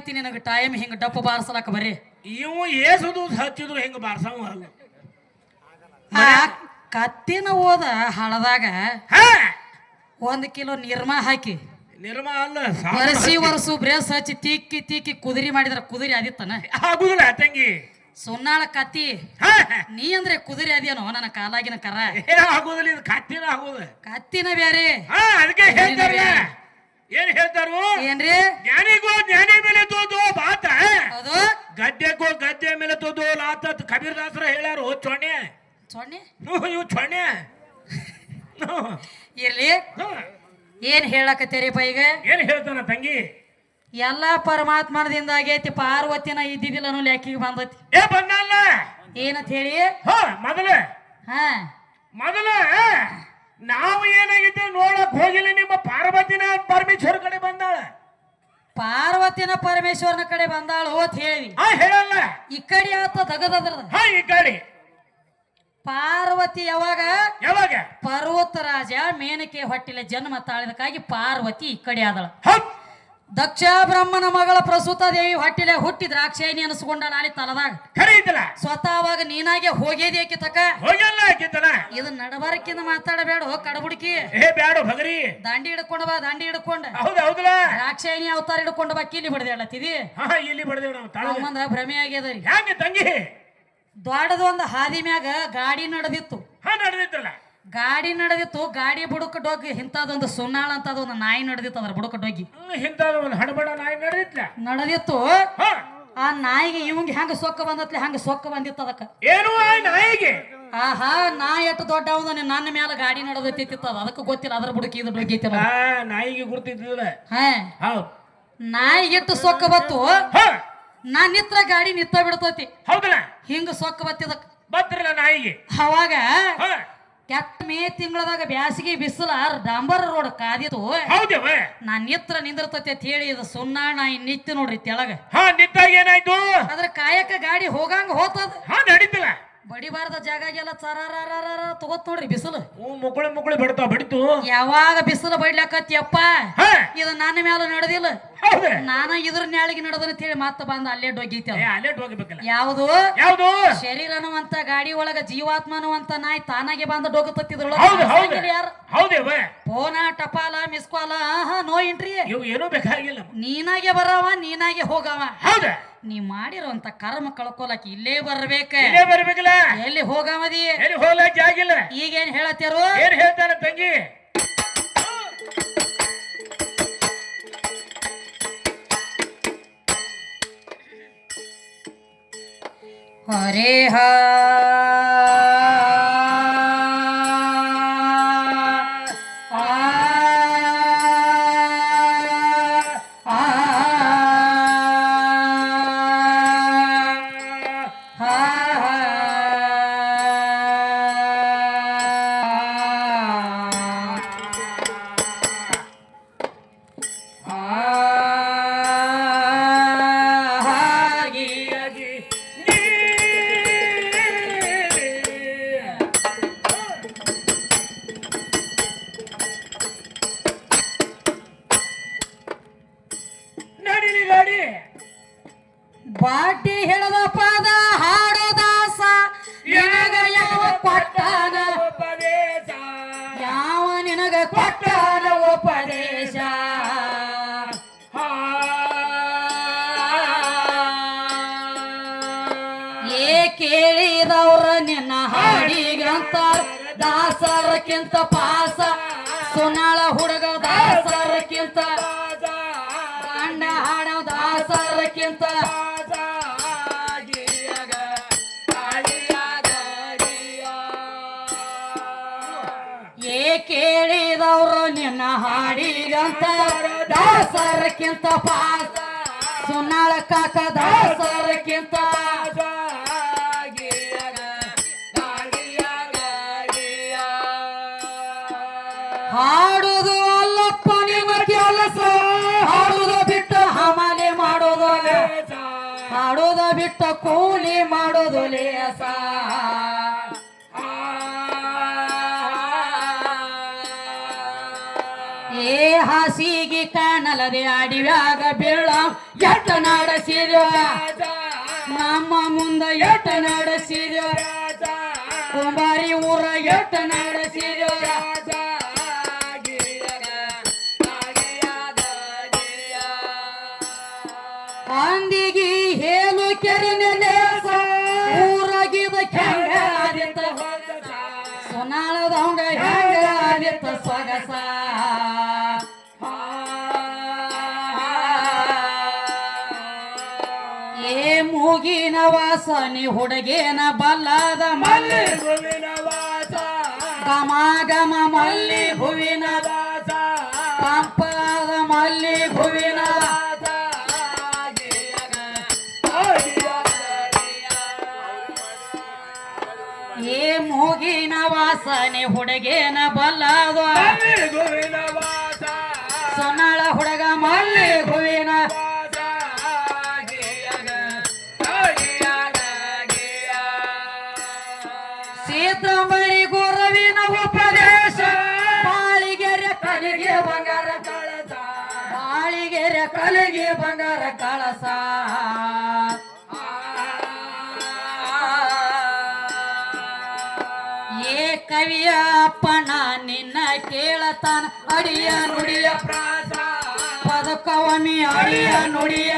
ಐತಿ ನಿನಗೆ ಟೈಮ್ ಹಿಂಗ ಡಪ್ಪ ಬಾರ್ಸಲಕ್ಕ ಬರೀ ಇವು ಏಸುದು ಹಚ್ಚಿದ್ರು ಹಿಂಗ ಬಾರ್ಸವ ಅಲ್ಲ ಕತ್ತಿನ ಓದ ಹಳದಾಗ ಹಾ 1 ಕಿಲೋ ನಿರ್ಮಾ ಹಾಕಿ ನಿರ್ಮಾ ಅಲ್ಲ ವರ್ಷು ಬ್ರೇಸ್ ಹಚ್ಚಿ ತೀಕಿ ಕುದುರಿ ಮಾಡಿದ್ರ ಕುದುರಿ ಆದಿತ್ತನ ಆಗುದಿಲ್ಲ ತಂಗಿ ಸುನ್ನಾಳ ಕತ್ತಿ ನೀ ಅಂದ್ರೆ ಕುದುರೆ ಅದೇನೋ ನನ್ನ ಕಾಲಾಗಿನ ಕರ ಆಗುದಿಲ್ಲ ಇದು ಕತ್ತಿನ ಆಗುದ ಕತ್ತಿನ ಬೇರೆ ಅದಕ್ಕೆ ಹೇಳ್ತಾರ ಏನ್ ಹೇಳ್ತಾರು ಏನ್ರಿ ಜ್ಞಾನಿಗೋ ಜ್ಞಾನಿ ಮೇಲೆ ತೋದು ಬಾತ ಹೌದು ಗದ್ದೆಗೋ ಗದ್ದೆ ಮೇಲೆ ತೋದು ಲಾತ ಕಬೀರ್ ದಾಸರ ಹೇಳ್ಯಾರು ಚೊಣ್ಣೆ ಇವು ಚೊಣ್ಣೆ ಇರ್ಲಿ ಏನ್ ಹೇಳಕತ್ತೀರಿಪ್ಪ ಈಗ ಏನ್ ಹೇಳ್ತಾನ ತಂಗಿ ಎಲ್ಲ ಪರಮಾತ್ಮನದಿಂದ ಆಗೈತಿ ಪಾರ್ವತಿನ ಇದ್ದಿದ್ದಿಲ್ಲ ಅನ್ನೋ ಲೆಕ್ಕಿಗೆ ಬಂದೈತಿ ಬಂದಲ್ಲ ಏನಂತ ಹೇಳಿ ಮೊದಲ ನಾವು ಏನಾಗಿದ್ದೆ ನೋಡಕ್ ಹೋಗಿಲ್ಲ ನಿಮ್ಮ ಪಾರ್ವತಿನ ಪರಮೇಶ್ವರ ಕಡೆ ಬಂದಾಳ ಪಾರ್ವತಿನ ಪರಮೇಶ್ವರನ ಕಡೆ ಬಂದಾಳು ಅಂತ ಹೇಳಿ ಹೇಳಲ್ಲ ಈ ಕಡೆ ಆತ ತಗದದ್ರದ ಈ ಕಡೆ ಪಾರ್ವತಿ ಯಾವಾಗ ಪರ್ವತ ರಾಜ ಮೇನಕೆ ಹೊಟ್ಟಿಲೆ ಜನ್ಮ ತಾಳಿದಕ್ಕಾಗಿ ಪಾರ್ವತಿ ಈ ಕಡೆ ಆದಳ ದಕ್ಷ ಬ್ರಹ್ಮನ ಮಗಳ ಪ್ರಸೂತ ದೇವಿ ಹೊಟ್ಟಿಲೆ ಹುಟ್ಟಿ ದ್ರಾಕ್ಷಾಯಿನಿ ಅನಿಸ್ಕೊಂಡಾಳ ಅಲ್ಲಿ ತಲದಾಗ ಸ್ವತಃ ಅವಾಗ ನೀನಾಗೆ ಹೋಗೇದೇಕಿ ತಕ ಇದು ನಡಬಾರಕ್ಕಿಂದ ಮಾತಾಡಬೇಡ ಕಡಬುಡುಕಿ ದಾಂಡಿ ಹಿಡ್ಕೊಂಡ ಬಾ ದಾಂಡಿ ಹಿಡ್ಕೊಂಡ ದ್ರಾಕ್ಷಾಯಿನಿ ಅವತಾರ ಹಿಡ್ಕೊಂಡ ಬಾ ಕಿಲಿ ಬಡ್ದೇಳತ್ತಿದಿ ಮಂದ ಭ್ರಮೆ ಆಗ್ಯದರಿ ತಂಗಿ ದೊಡ್ಡದ ಒಂದು ಹಾದಿ ಮ್ಯಾಗ ಗಾಡಿ ನಡೆದಿತ್ತು ಗಾಡಿ ನಡೆದಿತ್ತು ಗಾಡಿ ಬುಡಕ ಡೋಗಿ ಇಂಥದೊಂದು ಸುನ್ನಾಳ ಅಂತದ ಒಂದು ನಾಯಿ ನಡೆದಿತ್ತು ಅದ್ರ ಬುಡಕ ಡೋಗಿ ನಡೆದಿತ್ತು ಆ ನಾಯಿಗೆ ಇವಂಗ ಹೆಂಗ ಸೊಕ್ಕ ಬಂದತ್ಲೆ ಹಂಗ ಸೊಕ್ಕ ಬಂದಿತ್ತು ಅದಕ್ಕ ಆಹಾ ನಾಯಿ ಎಷ್ಟು ದೊಡ್ಡ ನನ್ನ ಮೇಲೆ ಗಾಡಿ ನಡೆದಿತ್ತಿತ್ತು ಅದಕ್ಕೆ ಗೊತ್ತಿಲ್ಲ ಅದ್ರ ಬುಡಕ ಇದು ಡೋಗಿತ್ತು ನಾಯಿಗೆ ಗುರ್ತಿದ್ದಿಲ್ಲ ನಾಯಿಗೆ ಎಷ್ಟು ಸೊಕ್ಕ ಬತ್ತು ನಾ ನಿತ್ರ ಗಾಡಿ ನಿತ್ತ ಬಿಡ್ತತಿ ಹೌದಲ್ಲ ಹಿಂಗ ಸೊಕ್ಕ ಬತ್ತಿದಕ್ ಬತ್ತಿರಲ್ಲ ನಾಯಿಗೆ ಅವಾಗ ಕೆಟ್ಟ ಮೇ ತಿಂಗಳದಾಗ ಬ್ಯಾಸಿಗೆ ಬಿಸಿಲ ಡಾಂಬರ್ ರೋಡ್ ಕಾದಿತ್ತು ನಾ ನಿತ್ರ ನಿಂದಿರ್ತತಿ ಅಂತ ಹೇಳಿ ಇದು ಸುನ್ನಾಳ ನಾಯಿ ನಿತ್ಯ ನೋಡ್ರಿ ತೆಳಗ ನಿಂತಾಗ ಏನಾಯ್ತು ಅದ್ರ ಕಾಯಕ ಗಾಡಿ ಹೋಗಂಗ ಹೋತದ ನಡೀತಿಲ್ಲ ಬಡಿಬಾರ್ದ ಜಾಗಾಗೆಲ್ಲ ಚರಾರ ತಗೋತ್ ನೋಡ್ರಿ ಬಿಸಿಲು ಮುಗುಳಿ ಬಿಡ್ತಾವ ಬಡಿತು ಯಾವಾಗ ಬಿಸಿಲು ಬಡ್ಲಾಕತ್ತಿಯಪ್ಪ ಇದು ನನ್ನ ಮೇಲೆ ನಡೆದಿಲ್ಲ ನಾನ ಇದ್ರ ನ್ಯಾಳಿಗೆ ನಡೆದ ಹೇಳಿ ಮತ್ತ ಬಂದ ಅಲ್ಲೇ ಡೊಗ್ಗಿತ ಯಾವುದು ಶರೀರ ಅನ್ನುವಂತ ಗಾಡಿ ಒಳಗ ಜೀವಾತ್ಮ ಅನ್ನುವಂತ ನಾಯಿ ತಾನಾಗೆ ಬಂದ ಡೊಗತ್ತಿದ್ರು ಫೋನ ಟಪಾಲ ಮಿಸ್ಕಾಲ ನೋ ಎಂಟ್ರಿ ಏನೋ ಬೇಕಾಗಿಲ್ಲ ನೀನಾಗೆ ಬರವ ನೀನಾಗೆ ಹೋಗವ ನೀ ಮಾಡಿರುವಂತ ಕರ್ಮ ಕಳ್ಕೊಲಕ್ ಇಲ್ಲೇ ಬರ್ಬೇಕ ಎಲ್ಲಿ ಹೋಗಮದಿ ಆಗಿಲ್ಲ ಈಗೇನ್ ಹೇಳತ್ತೇರು ಏನ್ ಹೇಳ್ತಾರ ತಂಗಿ ಹರೇ ಬಾಟಿ ಹೇಳದ ಪಾದ ಹಾಡೋ ದಾಸ ನಿನಗ ಯಾವ ಕೊಟ್ಟಾನ ಉಪದೇಶ ಯಾವ ನಿನಗ ಕೊಟ್ಟಾನ ಉಪದೇಶ ಕೇಳಿದವ್ರ ನಿನ್ನ ಹಾಡಿಗಂತ ದಾಸರಕ್ಕಿಂತ ಪಾಸ ಸುನಾಳ ಹುಡುಗ ದಾಸರಕ್ಕಿಂತ ಗಂಡ ಹಾಡೋ ದಾಸರಕ್ಕಿಂತ ಕೇಳಿದವ್ರು ನಿನ್ನ ಹಾಡಿಗಂತ ದಾಸರಕ್ಕಿಂತ ಪಾಸ ಸುನಾಳ ಕಾಕ ದಾಸರಕ್ಕಿಂತ ಹಾಡುದು ಅಲ್ಲಪ್ಪ ನಿಮ್ಮ ಕೆಲಸ ಹಾಡುದು ಬಿಟ್ಟು ಹಮಾಲಿ ಮಾಡೋದು ಹಾಡುದ ಬಿಟ್ಟು ಕೂಲಿ ಮಾಡೋದು ಲೇಸ ಹಾಸಿಗೆ ಕಾಣಲದೆ ಅಡಿವ್ಯಾಗ ಬೀಳ ಎಟ್ಟ ನಡೆಸಿದ್ಯೋ ನಮ್ಮ ಮುಂದ ಎಟ್ಟ ನಡೆಸಿದ್ಯೋ ಕುಂಬಾರಿ ಊರ ಎಟ್ಟ ನಡೆಸಿದ್ಯೋ ಅಂದಿಗಿ ಹೇಳು ಕೆರಿನೆಲೆ ಊರಾಗಿದ ಹೆಂಗ ಆದಿತ್ತ ಸುನಾಳದವಂಗ ಹೆಂಗ ಆದಿತ್ತ ಸೊಗಸ ಏ ಮೂಗಿನ ವಾಸನಿ ಹುಡುಗೇನ ಬಲ್ಲದ ಮಲ್ಲಿ ಗಮ ಗಮ ಮಲ್ಲಿ ಹೂವಿನ ಪಂಪಾದ ಮಲ್ಲಿ ಹೂವಿನ ಏ ಮೂಗಿನ ವಾಸನೆ ಹುಡುಗೇನ ಬಲ್ಲದ ಸೊನ್ನಾಳ ಹುಡುಗ ಮಲ್ಲಿ ಹೂವಿನ ಸೀತಾಂಬರಿ ಗುರವಿನ ಉಪದೇಶ ಬಾಳಿಗೆರೆ ಕಲಿಗೆ ಬಂಗಾರ ಕಳಸ ಬಾಳಿಗೆರೆ ಕಲಿಗೆ ಬಂಗಾರ ಕಳಸ ಏ ಕವಿಯ ಅಪ್ಪನ ನಿನ್ನ ಕೇಳತಾನ ಅಡಿಯ ನುಡಿಯ ಪದಕವಮಿ ಅಡಿಯ ನುಡಿಯ